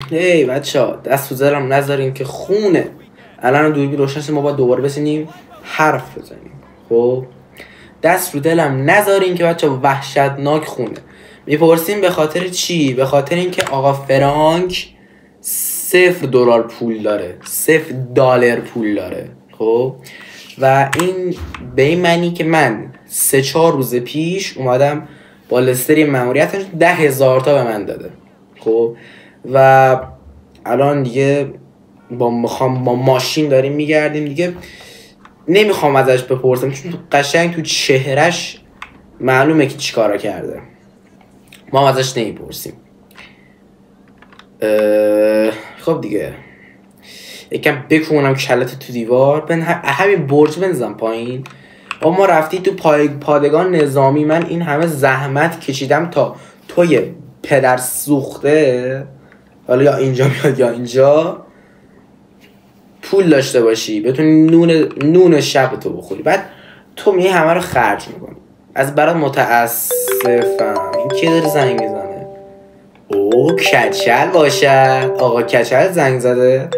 هی بچه ها دست تو زرم نذارین که خونه. الان دوربین روشنش ما باید دوباره بسینیم حرف بزنیم. خب دست رو دلم نذارین که بچه ها وحشتناک خونه. میپرسیم به خاطر چی؟ به خاطر اینکه آقا فرانک $0 پول داره، $0 پول داره. خب و این به این معنی که من 3-4 روز پیش اومدم با لستری ماموریتش 10,000 تا به من داده. خب و الان دیگه با ماشین داریم میگردیم دیگه. نمیخوام ازش بپرسم چون قشنگ تو چهرش معلومه که چی کارا کرده. ما ازش نمیپرسیم. خب دیگه یکم بکنم کلت تو دیوار همین برج بنزم پایین. ما رفتی تو پادگان نظامی، من این همه زحمت کشیدم تا توی پدر سوخته حالا یا اینجا میاد یا اینجا پول داشته باشی بتونی نون شب تو بخوری، بعد تو میه همه رو خرج میکنی. از برات متاسفم. این که داره زنگ میزنه؟ او کچل باشه. آقا کچل زنگ زده،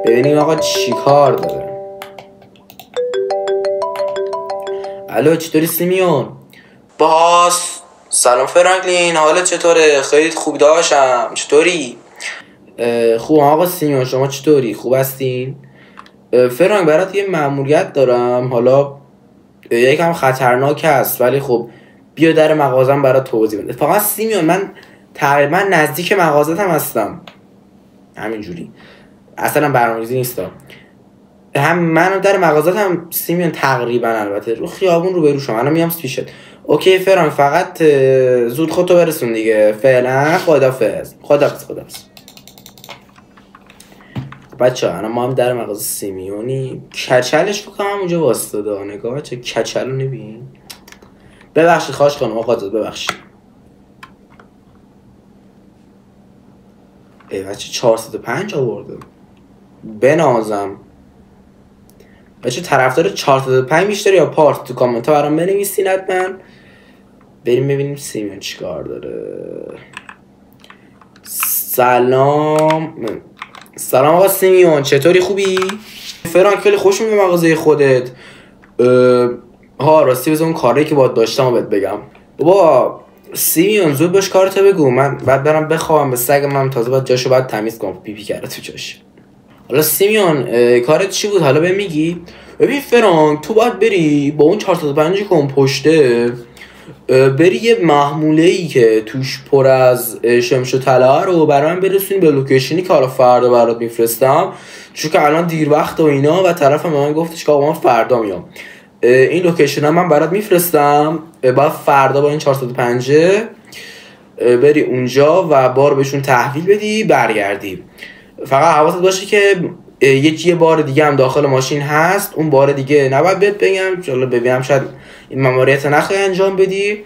ببینیم آقا چی کار داره. الو چطوری سیمیون؟ باس سلام فرانکلین، حالت چطوره؟ خیلی خوب داشتم، چطوری؟ خوب آقا سیمیون، شما چطوری؟ خوب هستین؟ فرانک برات یه مأموریت دارم، حالا یکم خطرناک هست ولی خب بیا در مغازم برات توضیح بده. فقط سیمیون من تقریبا نزدیک مغازتم هستم، همینجوری اصلا برنامه‌ریزی نیستم. هم من در مغازتم سیمیون تقریبا، البته رو خیابون رو شما. الان میام پیشت. اوکی فرانک، فقط زود خودتو برسون دیگه. فعلا خدافظ. بچه ها ما هم در مغازه سیمیونی. کچلش بکنم اونجا واسطاده. نگاه بچه کچل رو نبین. ببخشید خواهش کنم آقا زد، ببخشید. ای بچه 405 آورده. بنازم بچه طرفدار 405 بیشتر یا پارت تو کامنت ها برام بنویسین حتما. بریم ببینیم سیمیون چیکار داره. سلام آقا سیمیون، چطوری؟ خوبی؟ فرانک خیلی خوش میاد مغازه خودت. راستی بذار اون کاری که باید داشتم بهت بگم. بابا سیمیون زود باش کارتو بگو، من بعد برم بخوام به سگ من تازه باید جاشو باید تمیز کنم، پیپی کرده تو جاش. حالا سیمیون کارت چی بود؟ حالا به میگی؟ ببین فرانک تو باید بری با اون 405 کن پشته، بری یه محموله ای که توش پر از شمش و طلا رو برای من برسونی به لوکیشنی که حالا فردا برات میفرستم، چون که الان دیر وقت و اینا و طرف من گفتش که آقا من فردا میام. این لوکیشن هم من برات میفرستم، بعد فردا با این 405 بری اونجا و بار بهشون تحویل بدی برگردی. فقط حواست باشه که یه بار دیگه هم داخل ماشین هست، اون بار دیگه نباید بهت بگم، چون ببینم شاید این ماموریت نخوای انجام بدی.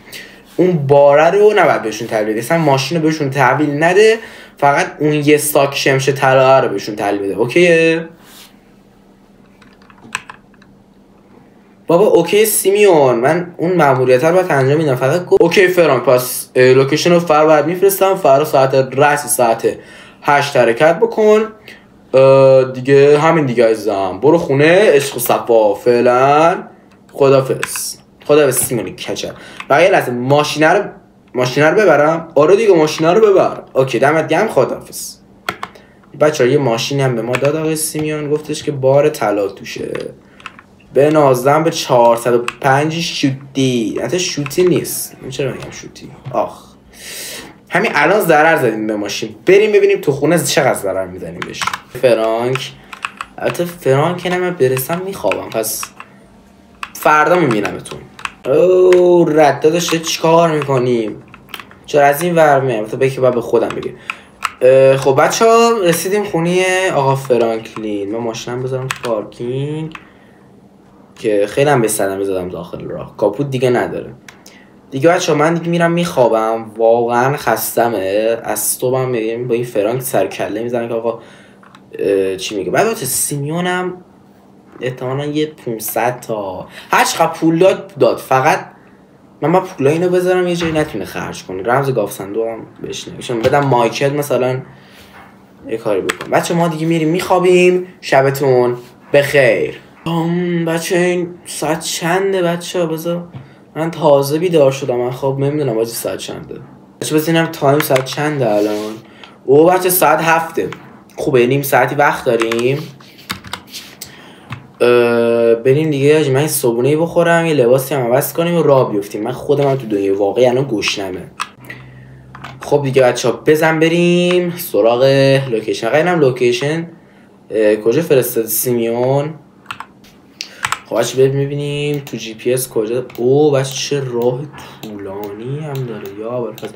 اون باره رو نباید بهشون تحویل بدی، اصلا ماشین رو بهشون تحویل نده، فقط اون یه ساک شمش طلا رو بهشون تحویل بده. اوکیه بابا؟ اوکی سیمیون، من اون ماموریت رو باید انجام میدم، فقط اوکی فرانک. پس لوکیشن رو فردا میفرستم، فردا ساعت 8 حرکت بکن دیگه. همین دیگه عزیزم، برو خونه عشق و صفا. فعلا خدافظ سیمونی کچل. بقیه لحظه ماشینه رو ببرم. آره دیگه ماشینه رو ببر. اوکی دمت گرم، خدافظ. بچه‌ها یه ماشینی هم به ما داد آقای سیمیون، گفتش که بار طلا توشه. به نازدم به 405 شوتی. حتی شوتی نیست، چرا میگم شوتی؟ همین الان ضرر زدیم به ماشین. بریم ببینیم تو خونه چقدر ضرر میزنیم بهش. فرانک البته فرانک من برسم میخوابم، پس فردا میبینمتون. رد داشته چیکار میکنیم؟ چرا از این ور میام؟ البته بگی باید به خودم بگیم. خب بچه ها رسیدیم خونه آقا فرانکلین. من ماشینم بذارم تو پارکینگ که خیلی هم بستدم بذارم داخل راه، کاپوت دیگه نداره دیگه. بچه ها من دیگه میرم میخوابم، واقعا خستمه. از صبحم با این فرانک سرکله میزنم که آقا چی میگه. بعد سیمیونم احتمالا یه 500 تا هر چقدر پول داد، فقط من با پولا اینو بذارم یه جایی نتونه خرج کنه. رمز گاف صندوقم بهش نمیشم بدم. مایکل مثلا یه کاری بکن بچه. ما دیگه میریم میخوابیم. شبتون بخیر. بچه این ساعت چنده بچه؟ بذار من تازه بیدار شدم. من خب نمیدونم باید ساعت چنده بچه. بزنم تایم ساعت چنده الان. او بچه ساعت 7. خوبه نیم ساعتی وقت داریم. بریم دیگه. من این صبحونه‌ای بخورم، یه لباسی هم عوض کنیم و راه بیفتیم. من خودم تو دنیای واقعی الان گشنمه. خب دیگه بچه ها بزن بریم سراغ لوکیشن. غیرم لوکیشن کجا فرستاد سیمیون؟ خب بچه بریم میبینیم تو جی پی اس کجا. او بچه چه راه طولانی هم داره یا برفت.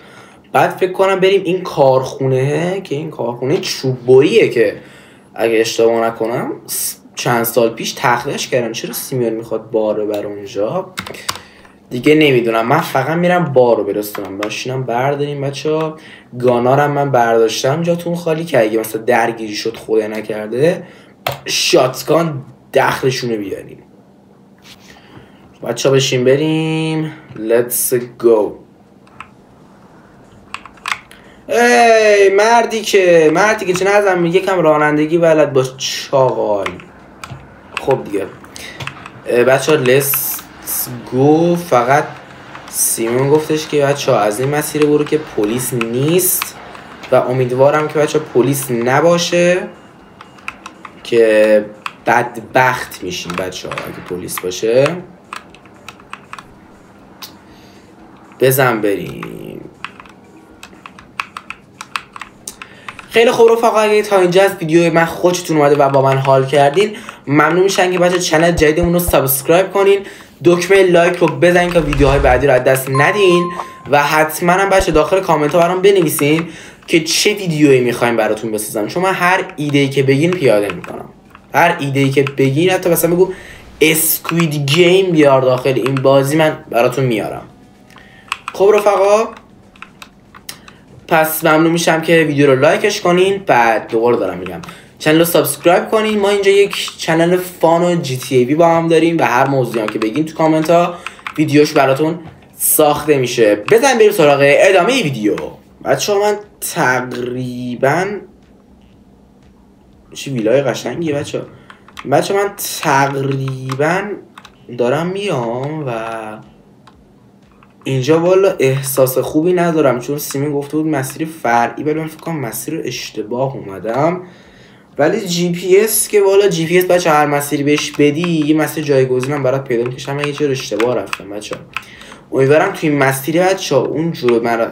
بعد فکر کنم بریم این کارخونه که این کارخونه چوبوریه که اگه اشتباه نکنم چند سال پیش تخلیه‌اش کردن. چرا سیمیون میخواد بار ببره اونجا دیگه نمیدونم. من فقط میرم بارو برسونم. باشینم برداریم بچه. گانارم من برداشتم جاتون خالی که اگه مثلا درگیری شد خدا نکرده شاتگان دخلشونو بیاریم. بچه بشین بریم. Let's go. ای مردی که چه نظرم میگه کم رانندگی بلد باش چاقال. خب دیگه بچه ها let's go. فقط سیمون گفتش که بچه ها از این مسیر برو که پلیس نیست و امیدوارم که بچه ها پلیس نباشه که بدبخت میشیم بچه ها اگه پلیس باشه. بزن بریم. خیلی خوب رفقا، اگه تا اینجا از ویدیو من خوشتون اومده و با من حال کردین ممنون میشم که بچه چنل جدیدمون رو سابسکرایب کنین، دکمه لایک رو بزنین که ویدیوهای بعدی رو از دست ندین و حتما هم بچه داخل کامنت ها برام بنویسین که چه ویدیویی میخوایم براتون بسازم، چون من هر ایده‌ای که بگین پیاده میکنم. هر ایده‌ای که بگین، حتی مثلا بگو اسکوید گیم بیار داخل این بازی، من براتون میارم. خب رفقا، پس ممنون میشم که ویدیو رو لایکش کنین. بعد دوباره دارم میگم چنل رو سابسکرایب کنین. ما اینجا یک چنل فان و جی تی ای وی با هم داریم و هر موضوعی هم که بگین تو کامنت ها ویدیوش براتون ساخته میشه. بزن بریم سراغ ادامه ویدیو. بچه‌ها من تقریبا چه ویلای قشنگیه بچه‌ها. من تقریبا دارم میام و اینجا والا احساس خوبی ندارم، چون سیمین گفته بود مسیر فرعی، ولی من فکر کنم مسیر رو اشتباه اومدم. ولی جی پی اس که والا جی پی اس بچه هر مسیری بهش بدی یه مسیر جایگزینم برات پیدا می‌کنه. من یه جور اشتباه رفتم بچه. امیدوارم توی این مسیر بچه اون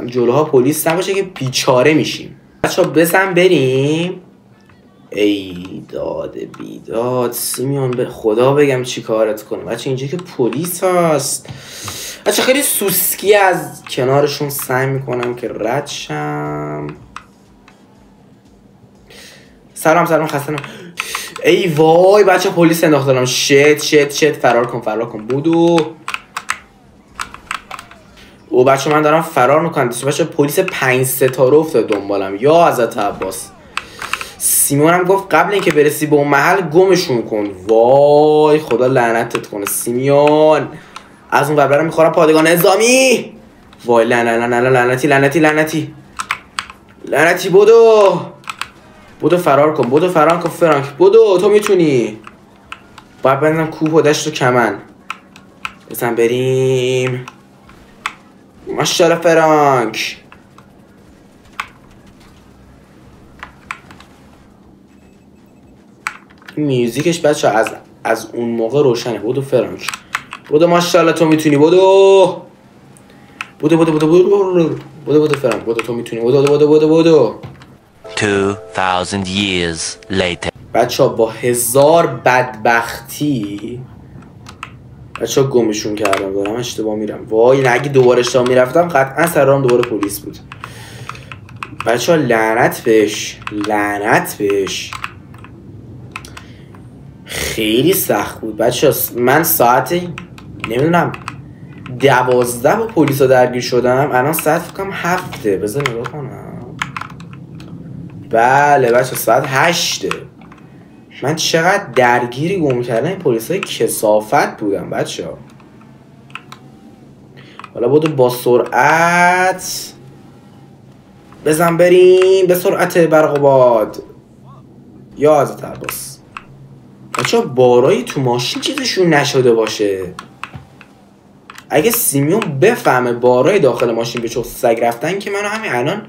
جلوها پلیس نباشه که بیچاره میشیم. بچه بزن بریم. ای داد بیداد سیمیون، به خدا بگم چی کارت کنه بچه. اینجا که پلیس هست بچه، خیلی سوسکی از کنارشون سعی میکنم که رد شم. سلام خستم. ای وای بچه پلیس انداخت دارم. شت فرار کن بودو. او بچه من دارم فرار میکنم بچه. پلیس 5 ستاره افتاد دنبالم یا حضرت عباس. سیمون هم گفت قبل اینکه برسی به اون محل گمشون کن. وای خدا لعنتت کنه سیمیون. از اون برم میخورم پادگان نظامی. وای لعنتی بودو فرار کن فرانک بودو، تو میتونی. باید بندم کوه و دشت و کمن. بزن بریم. ماشاءالله فرانک. میوزیکش بچه از اون موقع روشنه. بودو فرانک بودو، ماشاءالله تو میتونی. بودو فرانک بودو، تو میتونی. بودو 2000 years later. بچه ها با 1000 بدبختی بچه ها گمشون کردم. دارم اشتباه میرم. وای نه اگه دوباره اشتباه میرفتم قطعا سرام دوباره پلیس بود. بچه ها لعنت بهش. خیلی سخت بود بچه ها. من ساعت نمیدونم 12 با پلیس ها درگیر شدم. الان ساعت فکرم 7. بذار نگاه کنم. بله بچه ساعت 8. من چقدر درگیری گم کردن این پلیس های کثافت بودم بچه ها. حالا بودو با سرعت بزن بریم به سرعت برق و باد. یا حضرت عباس. بچه بارایی تو ماشین چیزشون نشده باشه. اگه سیمیون بفهمه بارای داخل ماشین به چخ سگ رفتن که منو همین الان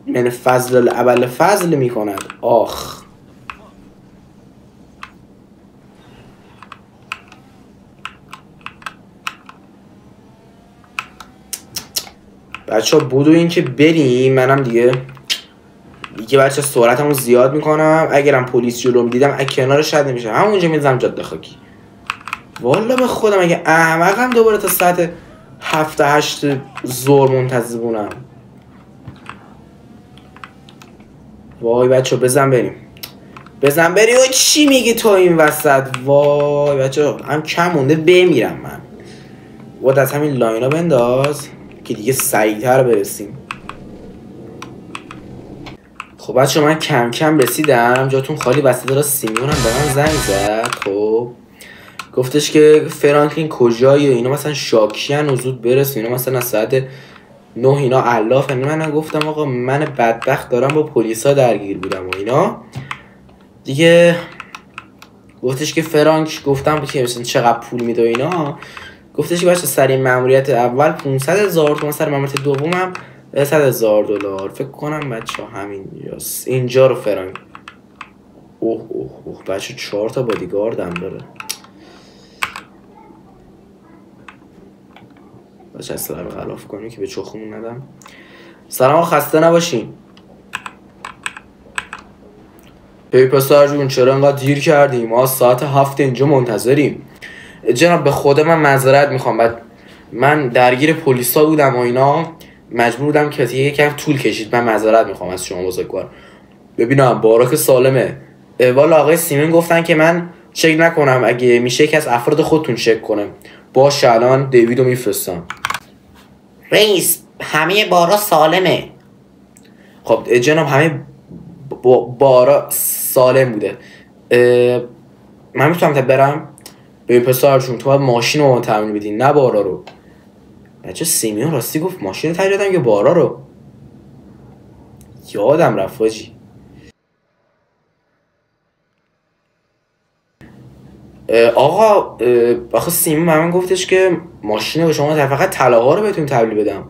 من فضل اول فضل میکند. آخ بچه ها بودو این که بریم. منم دیگه بچه سرعتمو زیاد میکنم. اگرم پلیس جلوم دیدم کنارش رد نمیشم، همونجا میزنم جاده خاکی. والا به خودم اگه احمقم دوباره تا ساعت 7-8 ظهر منتظر بونم. وای بچه بزن بریم. بزن بریم. چی میگی تو این وسط؟ وای بچه هم کم مونده بمیرم من. واد از همین لاینا بنداز که دیگه سریعتر برسیم. خب بچه من کم کم رسیدم. جاتون خالی. وسط را سیمیون هم به من زنگ زد. خب گفتش که فرانکلین کجایی و اینا مثلا شاکیان و زود برس. اینا مثلا از ساعت 9 اینا علاف. من گفتم آقا من بدبخت دارم با پلیسا درگیر بودم و اینا دیگه. گفتش که فرانک، گفتم که مثلا چقدر پول میده و اینا. گفتش که بچه سر این ماموریت اول 500,000 تومان، سر ماموریت دومم 100,000 دلار. فکر کنم بچه همین اینجا رو فرانک. اوه بچه 4 تا بادیگاردم داره. بچه اصلا رو غلاف کنیم که به چخمون ندم. سلام خسته نباشین. پسر جون چرا انقدر دیر کردیم؟ ما ساعت 7 اینجا منتظریم. جناب به خود من معذرت میخوام. بعد من درگیر پلیسا بودم و اینا، مجبور بودم که یکم طول کشید. من معذرت میخوام از شما بزرگوار. ببینم باراک سالمه. والا آقای سیمین گفتن که من چک نکنم، اگه میشه یکی از افراد خودتون چک کنه. باشه الان دیویدو میفرستم. رئیس همه بارا سالمه. خب جناب همه بارا سالم بوده. من میتونم تا برم؟ به پسر جون تو باید ماشین رو تامین بدی نه بارا رو. بچه سیمیون راستی گفت ماشین رو تامین دادم یا بارا رو؟ یادم رفت حاجی. آقا آخه سیمیون به من گفتش که ماشین رو به شما فقط طلاها رو بهتون تحویل بدم.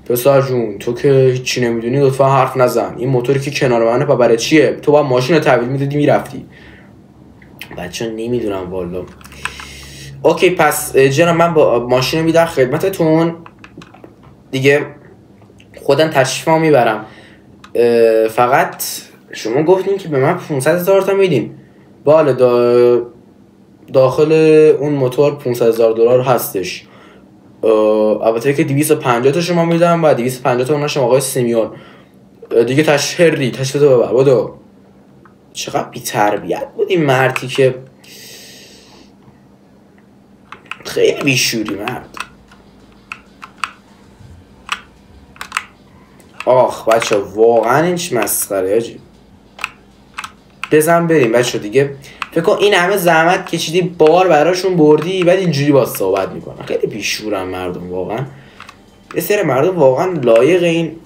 پسر جون تو که هیچی نمیدونی لطفا حرف نزن. این موتوری که کنار منه برای چیه؟ تو باید ماشین رو تحویل میدادی میرفتی. بچه نمیدونم والا. اوکی پس جناب من با ماشین رو میدم خدمتتون دیگه. خودم تشریفمو میبرم. فقط شما گفتین که به من 500,000 تا میدین. بله داخل اون موتور 500,000 دلار هستش. البته که 250 تا شما میدم و 250 تا اونم آقای سیمیون دیگه. تشریف تو ببر بودو. چقدر بی تربیت بود این مردی که خیلی بیشوری مرد. آخ بچه واقعا اینش مسخره هاجی. بزن بریم بچه دیگه. فکر کن این همه زحمت کشیدی بار براشون بردی بعد اینجوری با صحبت میکنن. خیلی بیشورن مردم واقعا. یه سری مردم واقعا لایق این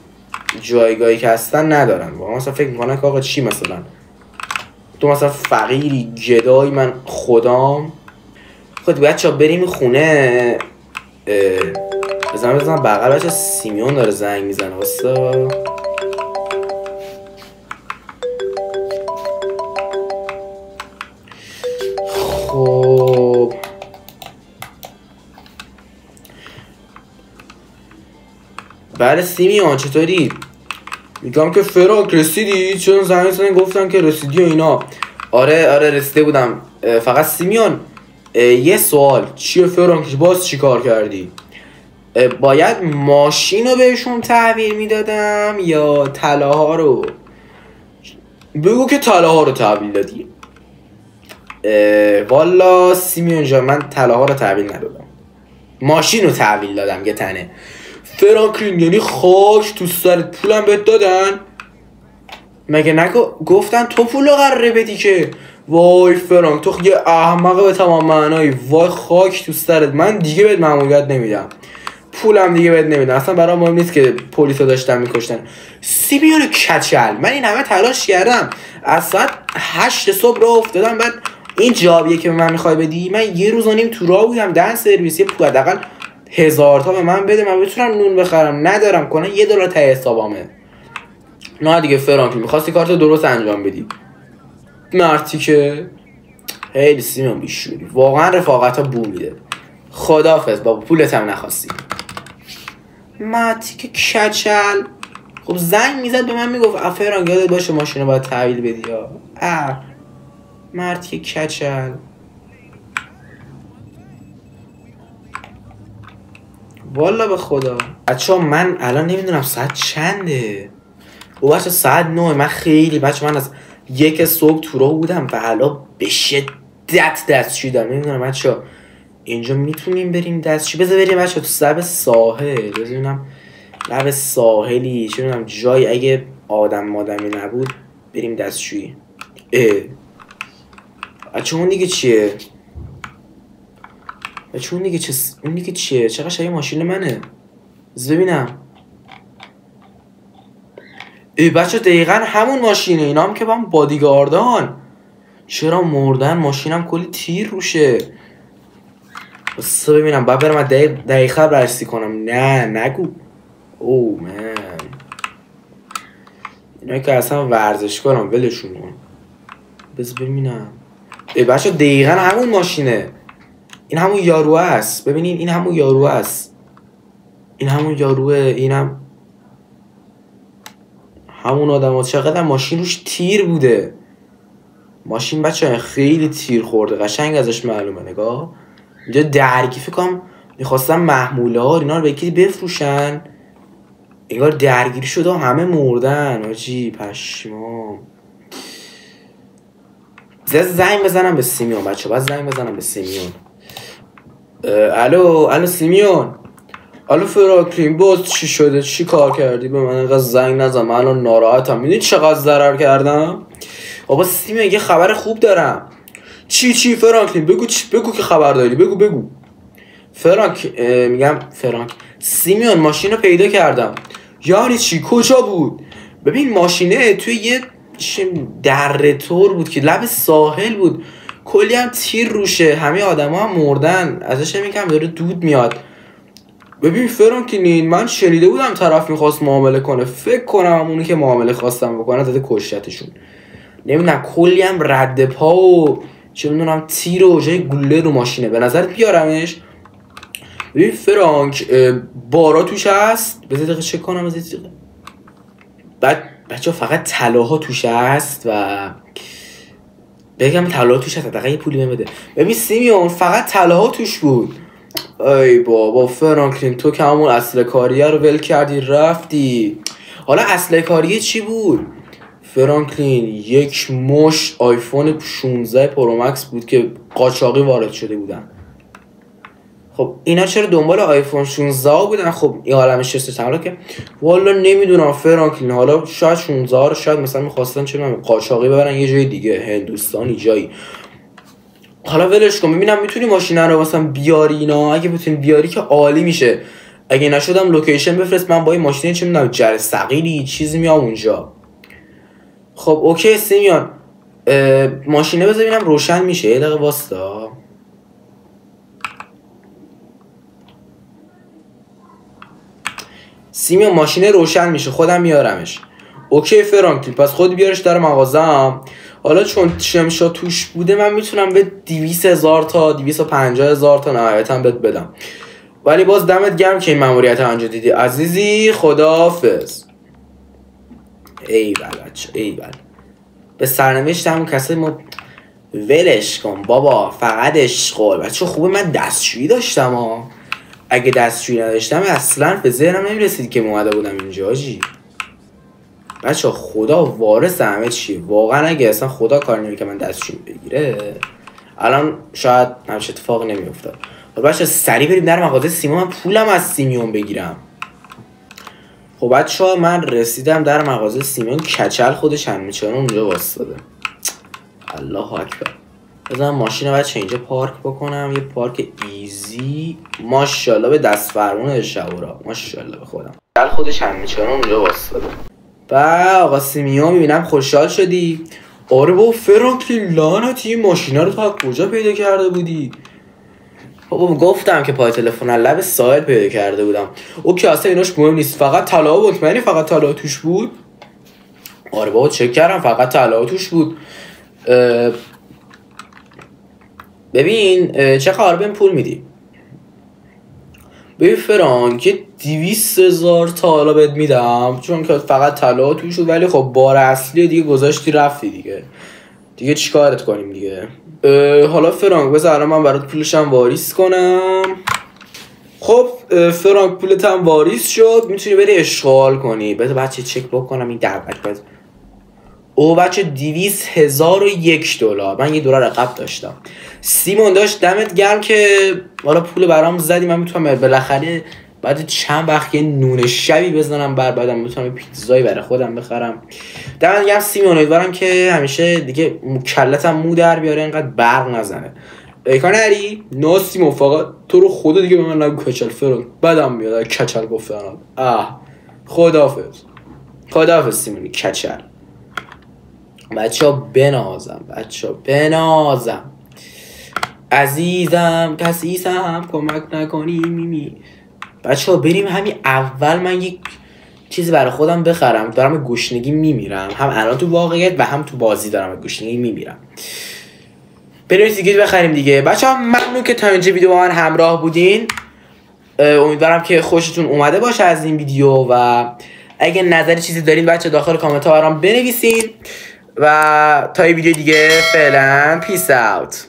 جایگاهی که هستن ندارن. واقعا مثلا فکر میکنن که آقا چی مثلا تو مثلا فقیری گدایی من خدام. خود بچه ها بریم خونه. بزن بغل بچه سیمیون داره زنگ میزنه واسه. خب بله سیمیون چطوری؟ میگم که فرانک رسیدی؟ چون زنگ زدن گفتن که رسیدی و اینا. آره رسیده بودم. فقط سیمیون یه سوال. چیه فرانک باز چی کار کردی؟ باید ماشین رو بهشون تحویل میدادم یا طلاها رو؟ بگو که طلاها رو تحویل دادی. والا سیمیون جان من طلاها رو تحویل ندادم، ماشین رو تحویل دادم یه تنه. فرانکلین یعنی خاک تو سرت پولم بهت دادن؟ مگه گفتن تو پول رو قراره بدی که؟ وای فرانک تو یه احمقه به تمام معنایی. وای خاک تو سرت. من دیگه بهت ماموریت نمیدم. پولم دیگه بهت نمیدم، اصلا برام مهم نیست که پلیسا داشتن میکشتن. سیمیون کچل، من این همه تلاش کردم، از ساعت 8 صبح راه افتادم، بعد این جابیه که به من میخوای بدی؟ من یه روز و نیم تو راه بودم، دن سرویسی پول حداقل 1000 تا به من بده، من بتونم نون بخرم. ندارم، کنه $1 ته حسابامه. نه دیگه فرانکلین، میخواستی کارتو درست انجام بدی. مرتی که خیلی سیمیون بیشوری، واقعا رفاقت ها بو میده. خداحافظ بابا، پولت هم نخواستی. مرتی که کچل. خب زنگ میزد به من میگفت فرانک یادت باشه ماشین رو باید تحویل بدی ها. مرتی که کچل. والا به خدا بچه ها، من الان نمیدونم ساعت چنده. او بچه ساعت 9. من خیلی بچه، من از 1 صبح تو راه بودم و حالا به شدت دستشویی دارم. نمیدونم بچه ها اینجا میتونیم بریم دستشویی؟ بذار بریم بچه ها تو لب ساحل، بذارینم لب ساحلی چه میدونم جای اگه آدمی نبود بریم دستشویی. بچه اون دیگه چیه؟ بچه اون دیگه چیه؟ چقدر شبیه ماشین منه. بذار ببینم. بچه دقیقا همون ماشینه. اینا هم که با هم بادیگاردان. چرا مردن؟ ماشینم کلی تیر روشه. بذار ببینم، باید برم دقیقا بررسی کنم. نه نگو. او من اینا که اصلا ورزش کنم ولشون کن. بذار ببینم. بچه دقیقا همون ماشینه. این همون یاروه است. ببینین این همون یاروه است. این همون یاروه. اینم همون آدم ها. چقدر ماشین روش تیر بوده. ماشین بچه خیلی تیر خورده، قشنگ ازش معلومه. نگاه اینجا درگی فکر کنم میخواستن محموله ها اینا رو به یکی بفروشن، انگار درگیری شده و همه مردن. آجی پشمام. زنگ بزنم به سیمیون بچه، باید زنگ بزنم به سیمیون. الو سیمیون. الو فرانکلین، باز چی شده؟ چی کار کردی؟ به من اینقدر زنگ نزن، من الان ناراحتم. میدونی چقدر ضرر کردم؟ بابا سیمیون یه خبر خوب دارم. چی فرانکلین؟ بگو که خبر داری. بگو. فرانک سیمیون ماشین رو پیدا کردم. یعنی چی؟ کجا بود؟ ببین ماشینه توی یه دره تور بود که لب ساحل بود، کلی هم تیر روشه، همه آدم ها هم مردن، ازش هم یکم داره دود میاد. ببین فرانکلین، من شنیده بودم طرف میخواست معامله کنه، فکر کنم همونی که معامله خواستم بکنه داده کشتشون. نمیدونم کلی هم رد پا و چه میدونم تیر و جای گوله رو ماشینه. به نظرت بیارمش؟ ببین فرانک، بارا توش هست. بذار دقیقه چک کنم. بعد بچه فقط طلاها توش هست و بگم طلاها توش هست، دقیقه یه پولی بده. ببین سیمیون فقط طلاها توش بود. ای بابا فرانکلین، تو که همون اصل کاریه رو ول کردی رفتی. حالا اصل کاریه چی بود؟ فرانکلین یک مشت آیفون 16 پرو مکس بود که قاچاقی وارد شده بودن. خب اینا چرا دنبال آیفون 16 بودن؟ خب این عالمش چه که والا نمیدونم فرانکلین. حالا شاید 16 رو شاید مثلا می‌خواستن چه می‌دونم قاچاقی ببرن یه جای دیگه، هندوستانی جایی. حالا ولش کن، ببینم میتونی ماشینا رو مثلا بیاری. اینا اگه بتونی بیاری که عالی میشه. اگه نشدم لوکیشن بفرست، من با این ماشین چه می‌دونم جر ثقیلی چیزی میام اونجا. خب اوکی سیمیون، ماشینه بذار ببینم روشن میشه. یه دقیقه واستا. سیمیون ماشینه روشن میشه، خودم میارمش. اوکی فرانکلین، پس خود بیارش در مغازم. حالا چون شمشا توش بوده من میتونم به 200,000 تا 250,000 تا نهایتا بهت بدم، ولی باز دمت گرم که این ماموریت انجام دیدی عزیزی. خداحافظ. ایول بچه ایول. به سرنوشت همون کسایی ما ولش کن بابا، فقط اشغال. بچه خوبه من دستشویی داشتم ها. اگه دستشویی نداشتم اصلا به ذهنم نمیرسید که اومده بودم اینجا. آجی بچه خدا وارث همه چیه واقعا. اگه اصلا خدا کار نمی که من دستشویی بگیره الان شاید همچه اتفاق نمیافتاد. بچه سریع بریم در مغازه سیمیون، من پولم از سیمیون بگیرم. خب بچه ها من رسیدم در مغازه سیمیون. کچل خودش همه چرا اونجا واسطاده. الله اکبر. بزنم ماشین بچه اینجا پارک بکنم، یه پارک ایزی. ماشاءالله به دست فرمون شورا، ماشاءالله به خودم. دل خودش همین چرا اونجا واسطاده. با آقا سیمیون میبینم خوشحال شدی. آره بابا فرانکلی لعنتی این ماشینا رو تا کجا پیدا کرده بودی؟ بابا گفتم که پای تلفن لب ساحل پیدا کرده بودم. اوکی اصلا ایناش مهم نیست، فقط طلا بود. مطمئنی فقط طلا توش بود؟ آره بابا چک کردم فقط طلا توش بود. ببین چه خبر بهم پول میدی؟ ببین فرانک 200,000 تا حالا بهت میدم چون که فقط طلا توش بود، ولی خب بار اصلی دیگه گذاشتی رفتی دیگه چیکارت کنیم دیگه. حالا فرانک بذار الان من برات پولشم واریز کنم. خب فرانک پولت هم واریز شد، میتونی بری اشغال کنی. بذار بچه چک بکنم این دعوت. او بچه 200,001 دلار. من $1 عقب داشتم. سیمون داشت دمت گرم که حالا پول برام زدی. من میتونم بالاخره بعد چند وقت یه نون شبی بزنم بعدم میتونم پیتزایی برای خودم بخرم. دمت گرم سیمون، امیدوارم که همیشه دیگه کلتم مو در بیاره اینقدر برق نزنه. کار نری؟ نه سیمون فقط تو رو خدا دیگه به من نگو کچل فرانک، بدم میاد کچل گفتن. خداحافظ سیمونی کچل. بچه ها بنازم عزیزم کسیسم کمک نکنی میمی. بچه ها بریم همین اول من یک چیزی برای خودم بخرم. دارم گشنگی میمیرم، هم الان تو واقعیت و هم تو بازی دارم گشنگی میمیرم. بریم دیگه بخریم دیگه. بچه ها ممنون که تا اینجا ویدیو با من همراه بودین. امیدوارم که خوشتون اومده باشه از این ویدیو و اگه نظری چیزی دارین بچه داخل کامنت ها برام بنویسین و تا یه ویدیو دیگه فعلا پیس اوت.